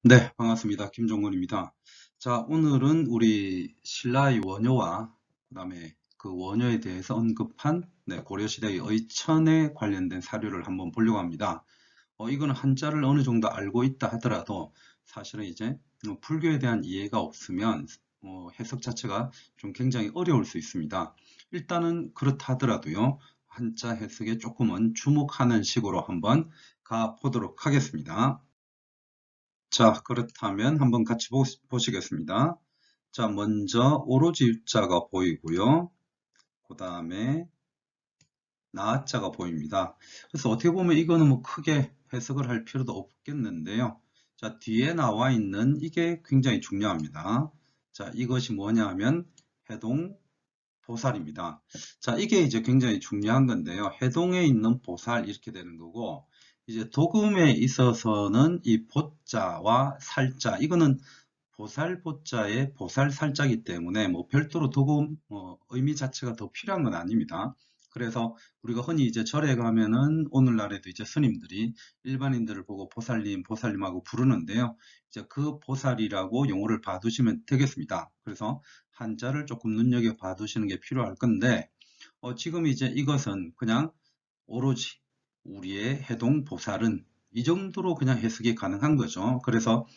네, 반갑습니다. 김종근입니다. 자, 오늘은 우리 신라의 원효와 그다음에 그 원효에 대해서 언급한 고려시대의 의천에 관련된 사료를 한번 보려고 합니다. 이거는 한자를 어느 정도 알고 있다 하더라도 사실은 이제 불교에 대한 이해가 없으면 해석 자체가 좀 굉장히 어려울 수 있습니다. 일단은 그렇다 하더라도요, 한자 해석에 조금은 주목하는 식으로 한번 가보도록 하겠습니다. 자, 그렇다면 한번 같이 보시겠습니다. 자, 먼저 오로지 유자가 보이고요. 그 다음에 나자가 보입니다. 그래서 어떻게 보면 이거는 뭐 크게 해석을 할 필요도 없겠는데요. 자, 뒤에 나와 있는 이게 굉장히 중요합니다. 자, 이것이 뭐냐 하면 해동 보살입니다. 자, 이게 이제 굉장히 중요한 건데요. 해동에 있는 보살 이렇게 되는 거고, 이제 도금에 있어서는 이 보자와 살자, 이거는 보살 보자의 보살 살자이기 때문에 뭐 별도로 도금 의미 자체가 더 필요한 건 아닙니다. 그래서 우리가 흔히 이제 절에 가면은 오늘날에도 이제 스님들이 일반인들을 보고 보살님, 보살님하고 부르는데요. 이제 그 보살이라고 용어를 봐두시면 되겠습니다. 그래서 한자를 조금 눈여겨 봐두시는 게 필요할 건데, 지금 이제 이것은 그냥 오로지 우리의 해동 보살은 이 정도로 그냥 해석이 가능한 거죠. 그래서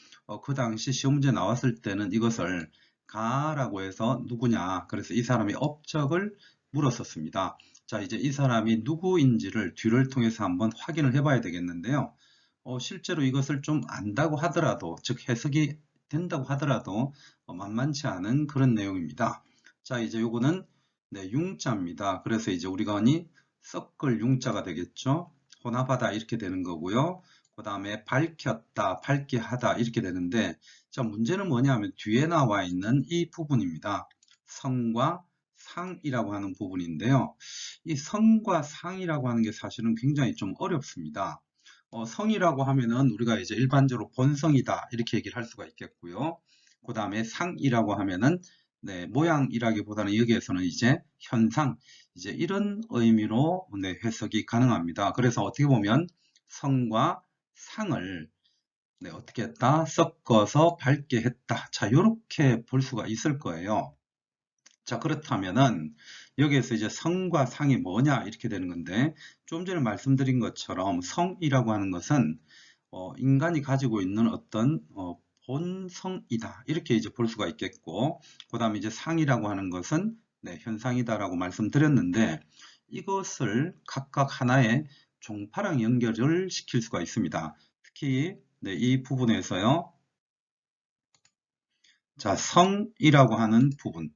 그 당시 시험 문제 나왔을 때는 이것을 가라고 해서 누구냐, 그래서 이 사람의 업적을 물었었습니다. 자, 이제 이 사람이 누구인지를 뒤를 통해서 한번 확인을 해봐야 되겠는데요. 실제로 이것을 좀 안다고 하더라도, 즉 해석이 된다고 하더라도 만만치 않은 그런 내용입니다. 자, 이제 요거는 융자입니다. 그래서 이제 우리가 흔히 섞을 융자가 되겠죠. 혼합하다 이렇게 되는 거고요. 그 다음에 밝혔다, 밝게 하다 이렇게 되는데, 자, 문제는 뭐냐 하면 뒤에 나와 있는 이 부분입니다. 성과 상이라고 하는 부분인데요. 이 성과 상이라고 하는 게 사실은 굉장히 좀 어렵습니다. 성이라고 하면은 우리가 이제 일반적으로 본성이다 이렇게 얘기를 할 수가 있겠고요. 그 다음에 상이라고 하면은 모양이라기보다는 여기에서는 이제 현상, 이제 이런 의미로 해석이 가능합니다. 그래서 어떻게 보면 성과 상을 어떻게 했다? 섞어서 밝게 했다. 자, 이렇게 볼 수가 있을 거예요. 자, 그렇다면은 여기에서 이제 성과 상이 뭐냐 이렇게 되는 건데, 좀 전에 말씀드린 것처럼 성이라고 하는 것은 인간이 가지고 있는 어떤 본성이다 이렇게 이제 볼 수가 있겠고, 그 다음에 이제 상이라고 하는 것은 현상이다라고 말씀드렸는데, 이것을 각각 하나의 종파랑 연결을 시킬 수가 있습니다. 특히 이 부분에서요. 자, 성이라고 하는 부분.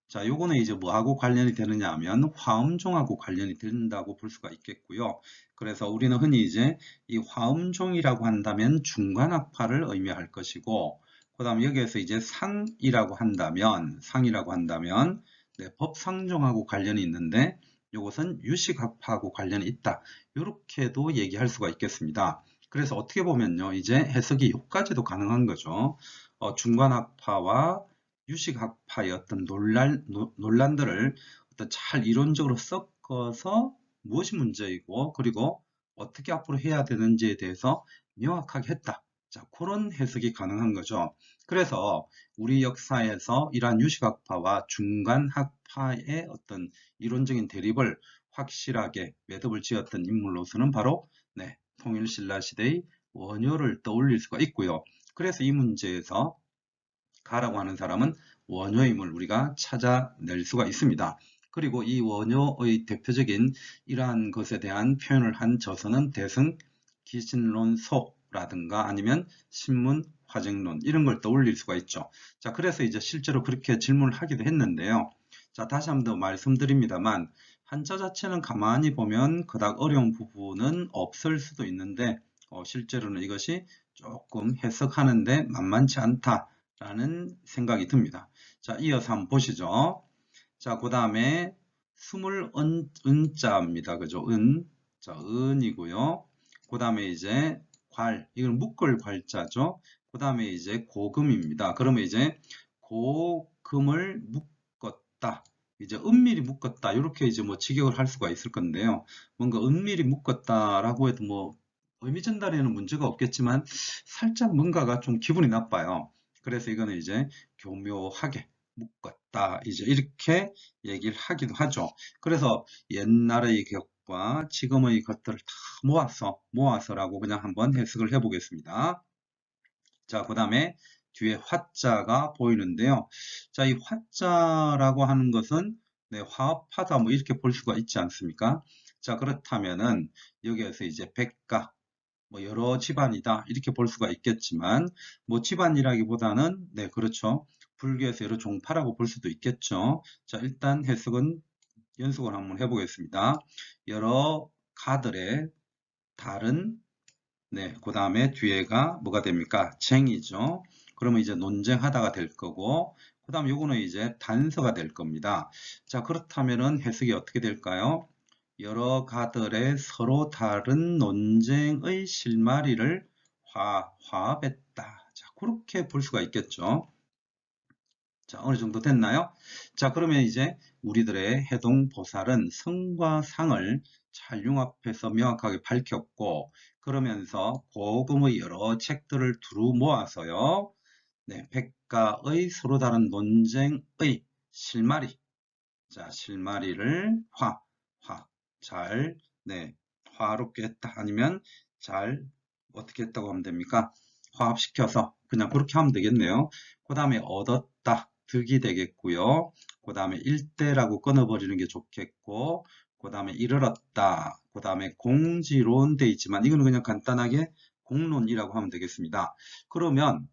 자, 요거는 이제 뭐하고 관련이 되느냐 하면 화음종하고 관련이 된다고 볼 수가 있겠고요. 그래서 우리는 흔히 이제 이 화음종이라고 한다면 중간학파를 의미할 것이고, 그 다음 여기에서 이제 상이라고 한다면 법상종하고 관련이 있는데, 요것은 유식학파하고 관련이 있다. 이렇게도 얘기할 수가 있겠습니다. 그래서 어떻게 보면요, 이제 해석이 여기까지도 가능한 거죠. 중간학파와 유식학파의 어떤 논란들을 어떤 잘 이론적으로 섞어서 무엇이 문제이고, 그리고 어떻게 앞으로 해야 되는지에 대해서 명확하게 했다. 자, 그런 해석이 가능한 거죠. 그래서 우리 역사에서 이러한 유식학파와 중간학파의 어떤 이론적인 대립을 확실하게 매듭을 지었던 인물로서는 바로 통일신라 시대의 원효를 떠올릴 수가 있고요. 그래서 이 문제에서 가라고 하는 사람은 원효임을 우리가 찾아낼 수가 있습니다. 그리고 이 원효의 대표적인 이러한 것에 대한 표현을 한 저서는 대승 기신론소라든가 아니면 신문 화쟁론 이런 걸 떠올릴 수가 있죠. 자, 그래서 이제 실제로 그렇게 질문을 하기도 했는데요. 자, 다시 한번 더 말씀드립니다만 한자 자체는 가만히 보면 그닥 어려운 부분은 없을 수도 있는데 실제로는 이것이 조금 해석하는데 만만치 않다. 라는 생각이 듭니다. 자, 이어서 한번 보시죠. 자, 그 다음에 스물 은자입니다. 그죠? 자, 은이고요. 그 다음에 이제 이건 묶을 괄자죠. 그 다음에 이제 고금입니다. 그러면 이제 고금을 묶었다. 이제 은밀히 묶었다. 이렇게 이제 뭐 직역을 할 수가 있을 건데요. 뭔가 은밀히 묶었다라고 해도 뭐 의미 전달에는 문제가 없겠지만 살짝 뭔가가 좀 기분이 나빠요. 그래서 이거는 이제 교묘하게 묶었다. 이제 이렇게 얘기를 하기도 하죠. 그래서 옛날의 것과 지금의 것들을 다 모아서라고 그냥 한번 해석을 해보겠습니다. 자, 그 다음에 뒤에 화자가 보이는데요. 자, 이 화자라고 하는 것은 네, 화합하다 뭐 이렇게 볼 수가 있지 않습니까? 자, 그렇다면은 여기에서 이제 백가 뭐 여러 집안이다 이렇게 볼 수가 있겠지만 뭐 집안이라기보다는 네, 그렇죠. 불교에서 여러 종파라고 볼 수도 있겠죠. 자, 일단 해석은 연속을 한번 해보겠습니다. 여러 가들의 다른 네, 그 다음에 뒤에가 뭐가 됩니까? 쟁이죠. 그러면 이제 논쟁하다가 될 거고, 그 다음 요거는 이제 단서가 될 겁니다. 자, 그렇다면은 해석이 어떻게 될까요? 여러 가들의 서로 다른 논쟁의 실마리를 화합했다. 자, 그렇게 볼 수가 있겠죠. 자, 어느 정도 됐나요? 자, 그러면 이제 우리들의 해동보살은 성과 상을 잘 융합해서 명확하게 밝혔고, 그러면서 고금의 여러 책들을 두루 모아서요, 네, 백가의 서로 다른 논쟁의 실마리, 자, 실마리를 잘, 네, 화롭게 했다. 아니면 잘, 어떻게 했다고 하면 됩니까? 화합시켜서 그냥 그렇게 하면 되겠네요. 그 다음에 얻었다. 득이 되겠고요. 그 다음에 일대라고 끊어버리는 게 좋겠고, 그 다음에 이르렀다. 그 다음에 공지론 돼 있지만, 이거는 그냥 간단하게 공론이라고 하면 되겠습니다. 그러면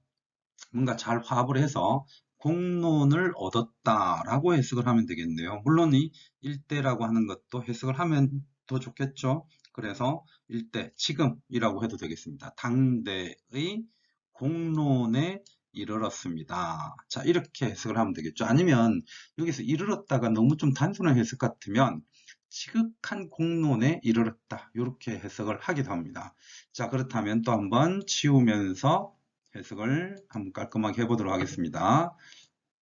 뭔가 잘 화합을 해서 공론을 얻었다라고 해석을 하면 되겠네요. 물론 이 일대라고 하는 것도 해석을 하면 더 좋겠죠. 그래서 일대, 지금이라고 해도 되겠습니다. 당대의 공론에 이르렀습니다. 자, 이렇게 해석을 하면 되겠죠. 아니면 여기서 이르렀다가 너무 좀 단순한 해석 같으면 지극한 공론에 이르렀다. 이렇게 해석을 하기도 합니다. 자, 그렇다면 또 한번 치우면서 해석을 한번 깔끔하게 해보도록 하겠습니다.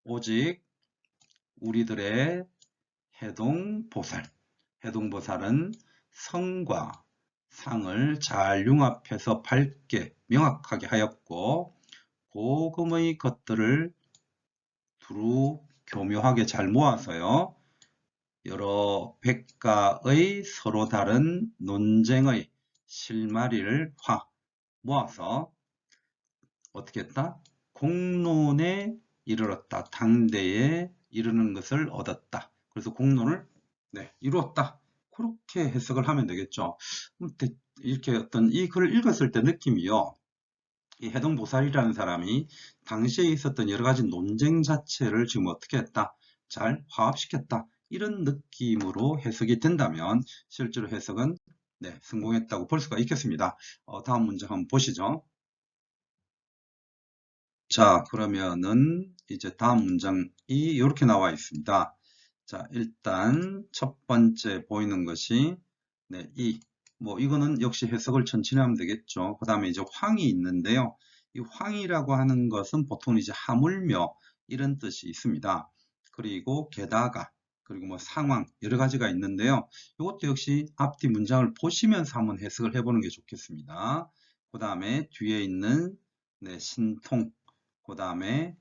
오직 우리들의 해동보살은 성과 상을 잘 융합해서 밝게 명확하게 하였고 고금의 것들을 두루 교묘하게 잘 모아서요. 여러 백가의 서로 다른 논쟁의 실마리를 모아서 어떻게 했다? 공론에 이르렀다. 당대에 이르는 것을 얻었다. 그래서 공론을 네, 이루었다. 그렇게 해석을 하면 되겠죠. 이렇게 어떤 이 글을 읽었을 때 느낌이요. 이 해동보살이라는 사람이 당시에 있었던 여러 가지 논쟁 자체를 지금 어떻게 했다? 잘 화합시켰다. 이런 느낌으로 해석이 된다면 실제로 해석은 네, 성공했다고 볼 수가 있겠습니다. 다음 문제 한번 보시죠. 자, 그러면은 이제 다음 문장이 이렇게 나와 있습니다. 자, 일단 첫 번째 보이는 것이 네, 뭐 이거는 역시 해석을 천천히 하면 되겠죠. 그 다음에 이제 황이 있는데요. 이 황이라고 하는 것은 보통 이제 하물며 이런 뜻이 있습니다. 그리고 게다가 그리고 뭐 상황 여러 가지가 있는데요. 이것도 역시 앞뒤 문장을 보시면서 한번 해석을 해보는 게 좋겠습니다. 그 다음에 뒤에 있는 네, 신통 그 다음에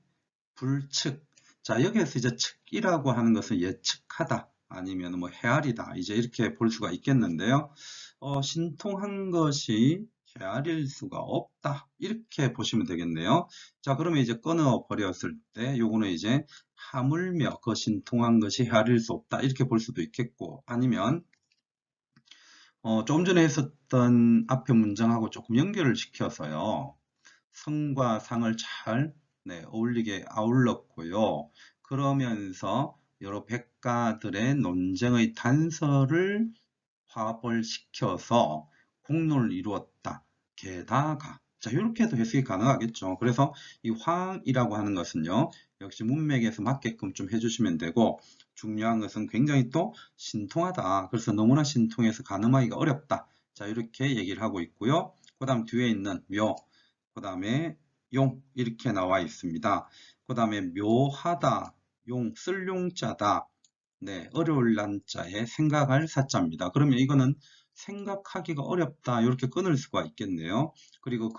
불측. 자, 여기에서 이제 측이라고 하는 것은 예측하다 아니면 뭐 헤아리다 이제 이렇게 볼 수가 있겠는데요. 신통한 것이 헤아릴 수가 없다 이렇게 보시면 되겠네요. 자, 그러면 이제 끊어 버렸을 때 요거는 이제 하물며 그 신통한 것이 헤아릴 수 없다 이렇게 볼 수도 있겠고 아니면 조금 전에 했었던 앞에 문장하고 조금 연결을 시켜서요. 성과 상을 잘 네, 어울리게 아울렀고요. 그러면서 여러 백가들의 논쟁의 단서를 화합을 시켜서 공론을 이루었다. 게다가 자 이렇게 해도 해석이 가능하겠죠. 그래서 이 황이라고 하는 것은요. 역시 문맥에서 맞게끔 좀 해주시면 되고 중요한 것은 굉장히 또 신통하다. 그래서 너무나 신통해서 가늠하기가 어렵다. 자 이렇게 얘기를 하고 있고요. 그 다음 뒤에 있는 묘, 그 다음에 용 이렇게 나와 있습니다. 그 다음에 묘하다, 쓸용자다. 네, 어려울 난자에 생각할 사자입니다. 그러면 이거는 생각하기가 어렵다 이렇게 끊을 수가 있겠네요. 그리고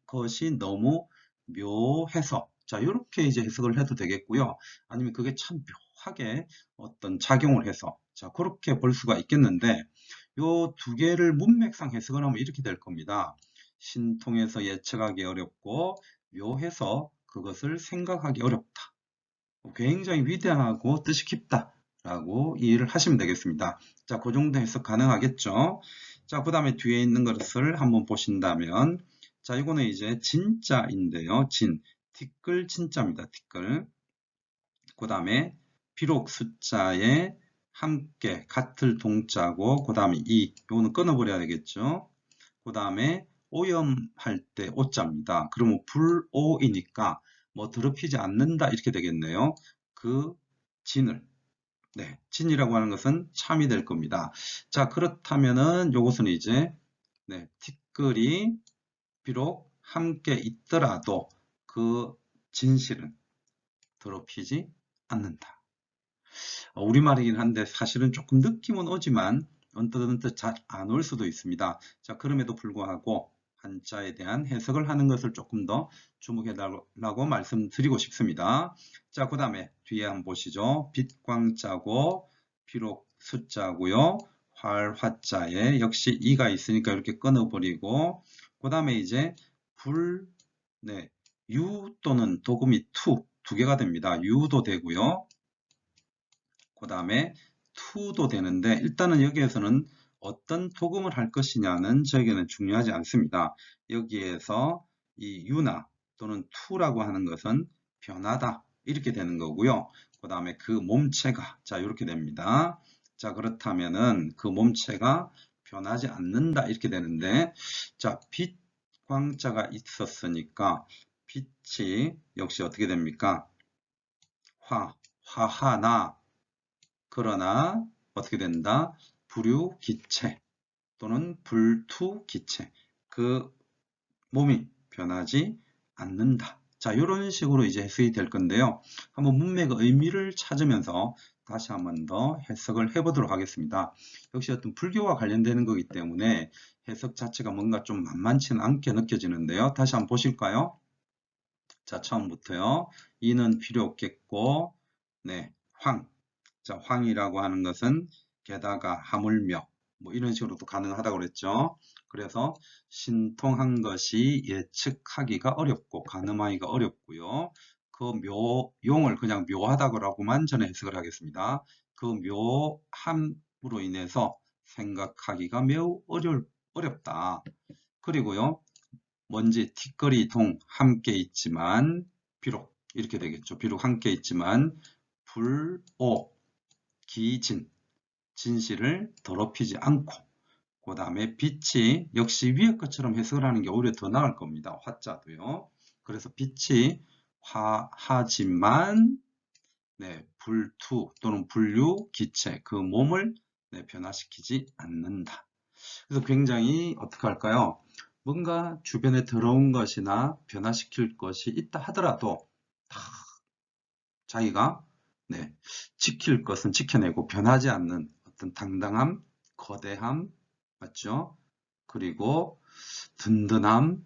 그것이 너무 묘해서 자 이렇게 이제 해석을 해도 되겠고요. 아니면 그게 참 묘하게 어떤 작용을 해서 자 그렇게 볼 수가 있겠는데 요 두 개를 문맥상 해석을 하면 이렇게 될 겁니다. 신통해서 예측하기 어렵고 묘해서 그것을 생각하기 어렵다. 굉장히 위대하고 뜻이 깊다라고 이해를 하시면 되겠습니다. 자, 그 정도 해석 가능하겠죠? 자, 그 다음에 뒤에 있는 것을 한번 보신다면, 자, 이거는 이제 진짜인데요. 티끌 진짜입니다. 티끌. 그 다음에 비록 숫자에 함께 같을 동자고, 그 다음에 요거는 끊어버려야 되겠죠? 그 다음에 오염할 때 오자입니다. 그러면 불오이니까 뭐 더럽히지 않는다 이렇게 되겠네요. 그 진을 진이라고 하는 것은 참이 될 겁니다. 자 그렇다면은 요것은 이제 티끌이 비록 함께 있더라도 그 진실은 더럽히지 않는다. 우리말이긴 한데 사실은 조금 느낌은 오지만 언뜻 잘 안 올 수도 있습니다. 자, 그럼에도 불구하고 한자에 대한 해석을 하는 것을 조금 더 주목해 달라고 말씀드리고 싶습니다. 자, 그 다음에 뒤에 한번 보시죠. 빛광자고 비록 숫자고요. 활화자에 역시 이가 있으니까 이렇게 끊어버리고 그 다음에 이제 유 또는 도금이 두 개가 됩니다. 유도 되고요. 그 다음에 to도 되는데 일단은 여기에서는 어떤 도금을 할 것이냐는 저에게는 중요하지 않습니다. 여기에서 이 유나 또는 to라고 하는 것은 변하다 이렇게 되는 거고요. 그 다음에 그 몸체가 자 이렇게 됩니다. 자 그렇다면은 그 몸체가 변하지 않는다 이렇게 되는데 자 빛 광자가 있었으니까 빛이 역시 어떻게 됩니까? 화하나 그러나 어떻게 된다? 불유기체 또는 불투기체 그 몸이 변하지 않는다. 자, 이런 식으로 이제 해석이 될 건데요. 한번 문맥의 의미를 찾으면서 다시 한번 더 해석을 해보도록 하겠습니다. 역시 어떤 불교와 관련되는 거기 때문에 해석 자체가 뭔가 좀 만만치는 않게 느껴지는데요. 다시 한번 보실까요? 자, 처음부터요. 이는 필요 없겠고, 자, 황이라고 하는 것은 게다가 하물며 뭐 이런 식으로도 가능하다고 그랬죠. 그래서 신통한 것이 예측하기가 어렵고 가늠하기가 어렵고요. 그 용을 그냥 묘하다고만 저는 해석을 하겠습니다. 그 묘함으로 인해서 생각하기가 매우 어렵다. 그리고요. 먼지, 티끌이 동 함께 있지만 비록 이렇게 되겠죠. 비록 함께 있지만 불오 진실을 더럽히지 않고 그 다음에 빛이 역시 위의 것처럼 해석을 하는 게 오히려 더 나을 겁니다. 화자도요. 그래서 빛이 화하지만 불투 또는 불유 기체 그 몸을 변화시키지 않는다. 그래서 굉장히 어떻게 할까요? 뭔가 주변에 더러운 것이나 변화시킬 것이 있다 하더라도 자기가 지킬 것은 지켜내고 변하지 않는 어떤 당당함, 거대함, 맞죠? 그리고 든든함,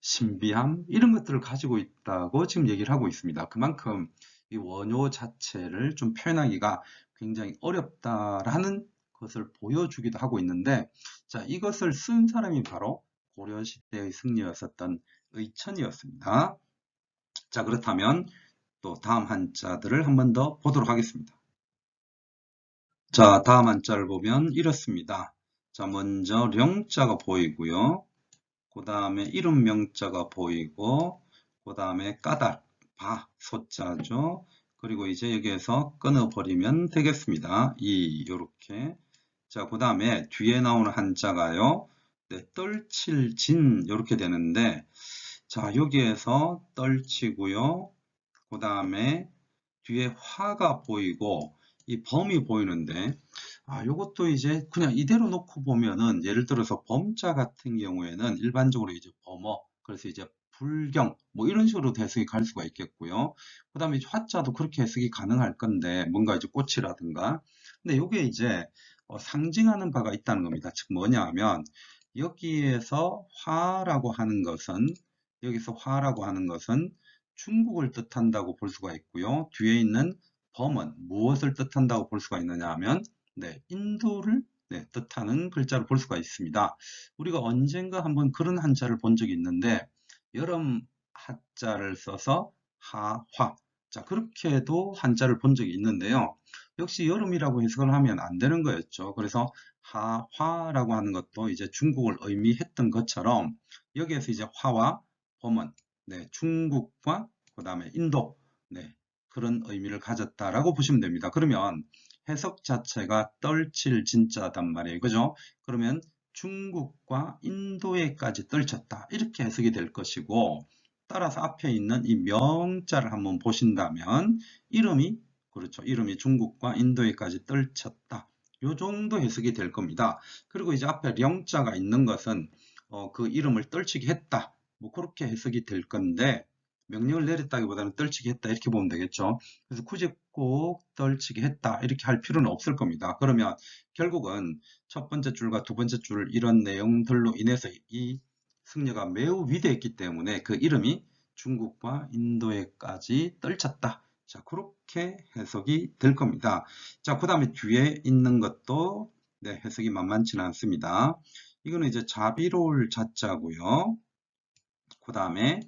신비함 이런 것들을 가지고 있다고 지금 얘기를 하고 있습니다. 그만큼 이 원효 자체를 좀 표현하기가 굉장히 어렵다라는 것을 보여주기도 하고 있는데 자 이것을 쓴 사람이 바로 고려시대의 승려였었던 의천이었습니다. 자 그렇다면 또 다음 한자들을 한 번 더 보도록 하겠습니다. 자, 다음 한자를 보면 이렇습니다. 자, 먼저 령자가 보이고요. 그 다음에 이름 명자가 보이고, 그 다음에 까닭, 소자죠. 그리고 이제 여기에서 끊어버리면 되겠습니다. 요렇게. 자, 그 다음에 뒤에 나오는 한자가요. 떨칠진, 요렇게 되는데, 자, 여기에서 떨치고요. 그 다음에 뒤에 화가 보이고 이 범이 보이는데 요것도 이제 그냥 이대로 놓고 보면은 예를 들어서 범자 같은 경우에는 일반적으로 이제 범어 그래서 이제 불경 뭐 이런 식으로 해석이 갈 수가 있겠고요. 그 다음에 화자도 그렇게 해석이 가능할 건데 뭔가 이제 꽃이라든가 근데 요게 이제 상징하는 바가 있다는 겁니다. 즉 뭐냐 하면 여기에서 화라고 하는 것은 중국을 뜻한다고 볼 수가 있고요. 뒤에 있는 범은 무엇을 뜻한다고 볼 수가 있느냐 하면 인도를 뜻하는 글자로 볼 수가 있습니다. 우리가 언젠가 한번 그런 한자를 본 적이 있는데 여름 하자를 써서 하화, 자 그렇게도 한자를 본 적이 있는데요. 역시 여름이라고 해석을 하면 안 되는 거였죠. 그래서 하화라고 하는 것도 이제 중국을 의미했던 것처럼 여기에서 이제 화와 범은 중국과 그 다음에 인도 그런 의미를 가졌다라고 보시면 됩니다. 그러면 해석 자체가 떨칠 진짜단 말이에요. 그죠? 그러면 중국과 인도에까지 떨쳤다. 이렇게 해석이 될 것이고, 따라서 앞에 있는 이 명자를 한번 보신다면 이름이 그렇죠. 이름이 중국과 인도에까지 떨쳤다. 요 정도 해석이 될 겁니다. 그리고 이제 앞에 령자가 있는 것은 그 이름을 떨치게 했다. 뭐 그렇게 해석이 될 건데 명령을 내렸다기보다는 떨치게 했다 이렇게 보면 되겠죠. 그래서 굳이 꼭 떨치게 했다 이렇게 할 필요는 없을 겁니다. 그러면 결국은 첫 번째 줄과 두 번째 줄 이런 내용들로 인해서 이 승려가 매우 위대했기 때문에 그 이름이 중국과 인도에까지 떨쳤다. 자, 그렇게 해석이 될 겁니다. 자, 그 다음에 뒤에 있는 것도 해석이 만만치는 않습니다. 이거는 이제 자비로울 자자고요. 그 다음에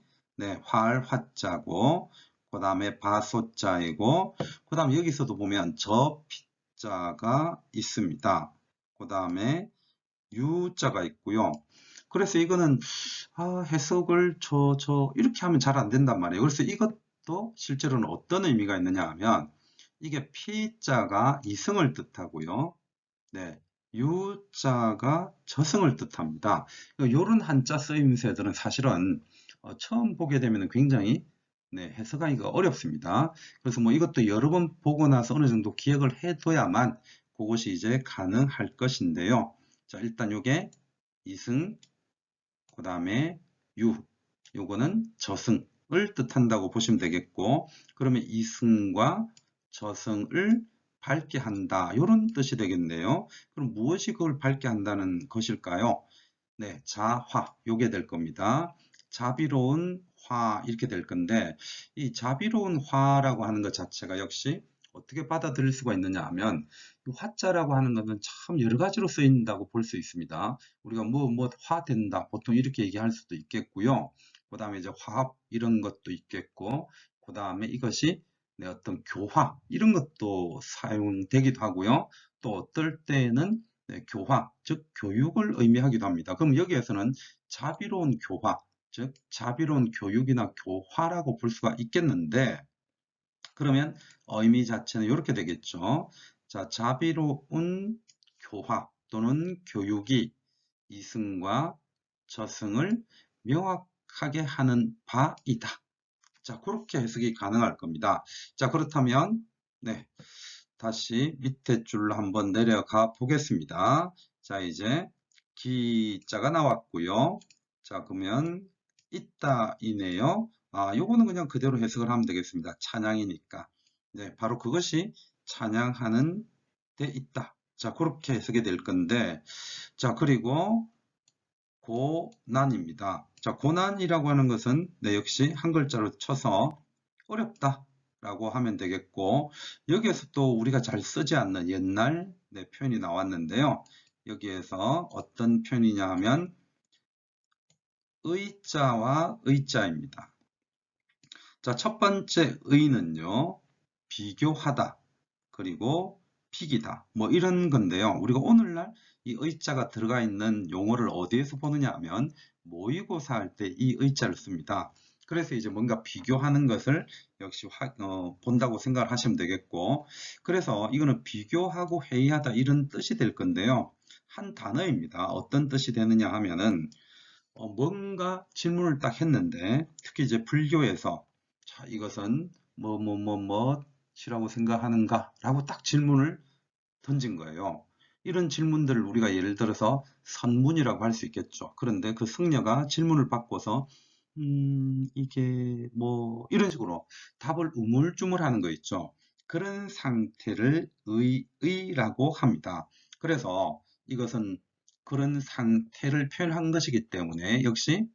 활 화자고 그 다음에 바소자이고 그 다음에 여기서도 보면 저 피자가 있습니다. 그 다음에 유자가 있고요. 그래서 이거는 해석을 이렇게 하면 잘 안 된단 말이에요. 그래서 이것도 실제로는 어떤 의미가 있느냐 하면 이게 피자가 이승을 뜻하고요. 유자가 저승을 뜻합니다. 이런 한자 쓰임새들은 사실은 처음 보게 되면 굉장히 해석하기가 어렵습니다. 그래서 뭐 이것도 여러 번 보고 나서 어느 정도 기억을 해둬야만 그것이 이제 가능할 것인데요. 자, 일단 요게 이승, 그 다음에 요거는 저승을 뜻한다고 보시면 되겠고, 그러면 이승과 저승을 밝게 한다. 이런 뜻이 되겠네요. 그럼 무엇이 그걸 밝게 한다는 것일까요? 자화, 요게 될 겁니다. 자비로운 화, 이렇게 될 건데, 이 자비로운 화라고 하는 것 자체가 역시 어떻게 받아들일 수가 있느냐 하면, 이 화자라고 하는 것은 참 여러 가지로 쓰인다고 볼 수 있습니다. 우리가 화된다, 보통 이렇게 얘기할 수도 있겠고요. 그 다음에 이제 화합, 이런 것도 있겠고, 그 다음에 이것이 어떤 교화, 이런 것도 사용되기도 하고요. 또 어떨 때에는 교화, 즉 교육을 의미하기도 합니다. 그럼 여기에서는 자비로운 교화, 즉 자비로운 교육이나 교화라고 볼 수가 있겠는데 그러면 의미 자체는 이렇게 되겠죠. 자, 자비로운 교화 또는 교육이 이승과 저승을 명확하게 하는 바이다. 자, 그렇게 해석이 가능할 겁니다. 자, 그렇다면 다시 밑에 줄로 한번 내려가 보겠습니다. 자, 이제 기자가 나왔고요. 자, 그러면 있다이네요. 요거는 그냥 그대로 해석을 하면 되겠습니다. 찬양이니까. 바로 그것이 찬양하는 데 있다. 자, 그렇게 해석이 될 건데, 자, 그리고 고난입니다. 자, 고난이라고 하는 것은 역시 한 글자로 쳐서 어렵다 라고 하면 되겠고, 여기에서 또 우리가 잘 쓰지 않는 옛날 표현이 나왔는데요. 여기에서 어떤 표현이냐 하면 의자와 의자입니다. 자, 첫 번째 의는요, 비교하다, 그리고 픽이다, 뭐 이런 건데요. 우리가 오늘날 이 의자가 들어가 있는 용어를 어디에서 보느냐 하면 모의고사 할 때 이 의자를 씁니다. 그래서 이제 뭔가 비교하는 것을 역시 본다고 생각을 하시면 되겠고, 그래서 이거는 비교하고 회의하다 이런 뜻이 될 건데요. 한 단어입니다. 어떤 뜻이 되느냐 하면은 뭔가 질문을 딱 했는데, 특히 이제 불교에서 자, 이것은 뭐라고 생각하는가? 라고 딱 질문을 던진 거예요. 이런 질문들을 우리가 예를 들어서 선문이라고 할 수 있겠죠. 그런데 그 승려가 질문을 바꿔서 이게 뭐 이런 식으로 답을 우물쭈물하는 거 있죠. 그런 상태를 의라고 합니다. 그래서 이것은 그런 상태를 표현한 것이기 때문에 역시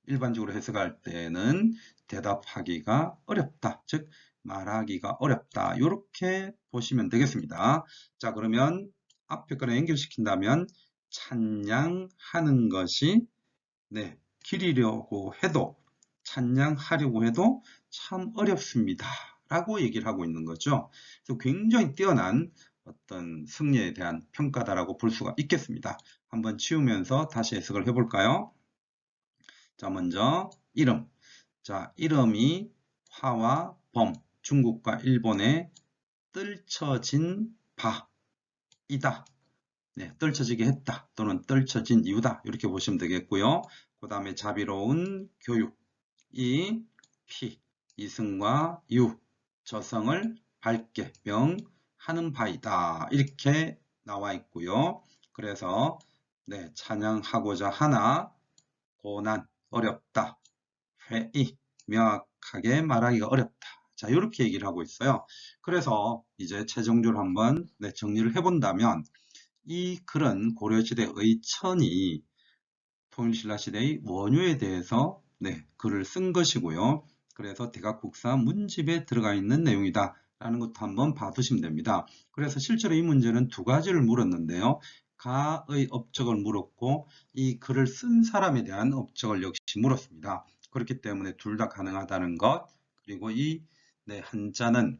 일반적으로 해석할 때는 대답하기가 어렵다. 즉, 말하기가 어렵다. 이렇게 보시면 되겠습니다. 자, 그러면 앞에 거랑 연결시킨다면 찬양하는 것이 네, 기리려고 해도 찬양하려고 해도 참 어렵습니다. 라고 얘기를 하고 있는 거죠. 그래서 굉장히 뛰어난 어떤 승리에 대한 평가다라고 볼 수가 있겠습니다. 한번 치우면서 다시 해석을 해볼까요? 자, 먼저 이름. 자, 이름이 화와 범, 중국과 일본의 떨쳐진 바이다. 네, 떨쳐지게 했다 또는 떨쳐진 이유다 이렇게 보시면 되겠고요. 그 다음에 자비로운 교육, 이 피, 이승과 유, 저성을 밝게 명하는 바이다 이렇게 나와 있고요. 그래서 네, 찬양하고자 하나 고난, 어렵다, 회의, 명확하게 말하기가 어렵다. 자, 이렇게 얘기를 하고 있어요. 그래서 이제 최종적으로 한번 네, 정리를 해본다면 이 글은 고려시대의 천이 통일신라 시대의 원효에 대해서 네, 글을 쓴 것이고요. 그래서 대각국사 문집에 들어가 있는 내용이다 라는 것도 한번 봐두시면 됩니다. 그래서 실제로 이 문제는 두 가지를 물었는데요. 가의 업적을 물었고 이 글을 쓴 사람에 대한 업적을 역시 물었습니다. 그렇기 때문에 둘 다 가능하다는 것, 그리고 이 네, 한자는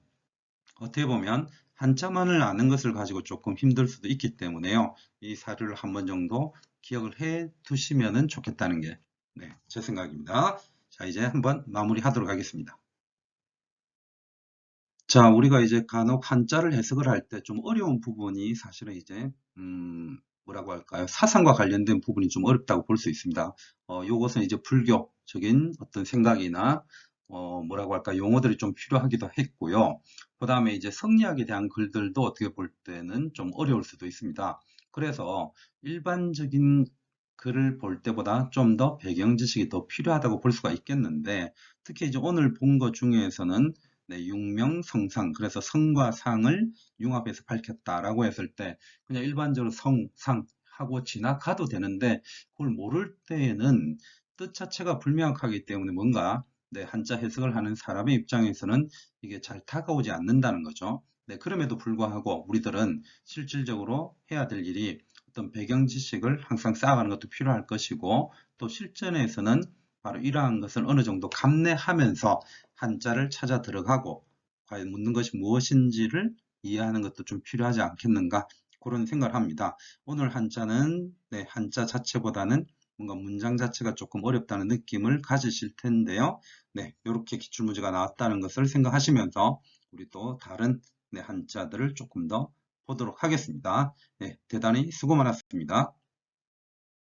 어떻게 보면 한자만을 아는 것을 가지고 조금 힘들 수도 있기 때문에요. 이 사료를 한 번 정도 기억을 해 두시면 좋겠다는 게 네, 제 생각입니다. 자, 이제 한번 마무리하도록 하겠습니다. 자, 우리가 이제 간혹 한자를 해석을 할 때 좀 어려운 부분이 사실은 이제 뭐라고 할까요? 사상과 관련된 부분이 좀 어렵다고 볼 수 있습니다. 요것은 이제 불교적인 어떤 생각이나 뭐라고 할까 용어들이 좀 필요하기도 했고요. 그 다음에 이제 성리학에 대한 글들도 어떻게 볼 때는 좀 어려울 수도 있습니다. 그래서 일반적인 글을 볼 때보다 좀 더 배경 지식이 더 필요하다고 볼 수가 있겠는데 특히 이제 오늘 본 것 중에서는 네, 융명성상, 그래서 성과 상을 융합해서 밝혔다라고 했을 때 그냥 일반적으로 성, 상 하고 지나가도 되는데 그걸 모를 때에는 뜻 자체가 불명확하기 때문에 뭔가 네, 한자 해석을 하는 사람의 입장에서는 이게 잘 다가오지 않는다는 거죠. 네, 그럼에도 불구하고 우리들은 실질적으로 해야 될 일이 어떤 배경 지식을 항상 쌓아가는 것도 필요할 것이고 또 실전에서는 바로 이러한 것을 어느 정도 감내하면서 한자를 찾아 들어가고 과연 묻는 것이 무엇인지를 이해하는 것도 좀 필요하지 않겠는가 그런 생각을 합니다. 오늘 한자는 네, 한자 자체보다는 뭔가 문장 자체가 조금 어렵다는 느낌을 가지실 텐데요. 네, 이렇게 기출문제가 나왔다는 것을 생각하시면서 우리 또 다른 네, 한자들을 조금 더 보도록 하겠습니다. 네, 대단히 수고 많았습니다.